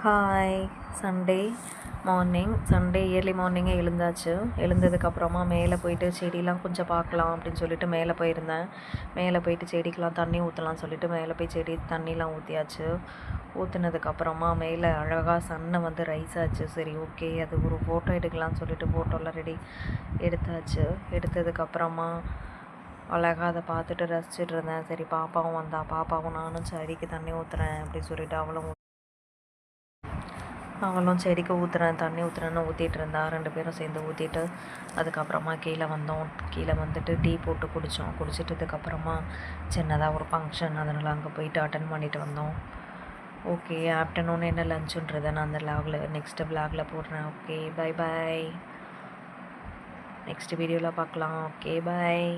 Hi. Sunday morning, Sunday early மார்னிங்கே எழுந்தாச்சு. எழுந்ததுக்கப்புறமா மேலே போயிட்டு செடியெலாம் கொஞ்சம் பார்க்கலாம் அப்படின்னு சொல்லிட்டு மேலே போயிருந்தேன். மேலே போயிட்டு செடிக்கெலாம் தண்ணி ஊற்றலாம்னு சொல்லிட்டு மேலே போய் செடி தண்ணிலாம் ஊற்றியாச்சு. ஊற்றுனதுக்கப்புறமா மேலே அழகாக சன்னை வந்து ரைஸ் ஆச்சு. சரி, ஓகே, அது ஒரு ஃபோட்டோ எடுக்கலாம்னு சொல்லிட்டு ஃபோட்டோலாம் ரெடி எடுத்தாச்சு. எடுத்ததுக்கப்புறமா அழகாக அதை பார்த்துட்டு ரசிச்சுட்டு இருந்தேன். சரி, பாப்பாவும் வந்தா, பாப்பாவும் நானும் செடிக்கு தண்ணி ஊற்றுறேன் அப்படின்னு சொல்லிட்டு அவளும் செடிக்கு ஊற்றுறேன் தண்ணி ஊற்றுறேன்னு ஊற்றிட்டு இருந்தா. 2 பேரும் சேர்ந்து ஊற்றிட்டு அதுக்கப்புறமா கீழே வந்தோம். கீழே வந்துட்டு டீ போட்டு குடித்தோம். குடிச்சிட்டதுக்கப்புறமா சின்னதாக ஒரு ஃபங்க்ஷன், அதனால் அங்கே போயிட்டு அட்டன் பண்ணிட்டு வந்தோம். ஓகே, ஆஃப்டர்நூன் என்ன லஞ்சுன்றதை நான் அந்த நெக்ஸ்ட்டு விலாகில் போடுறேன். Okay, bye bye. நெக்ஸ்ட் வீடியோவில் பார்க்கலாம். ஓகே, பாய்.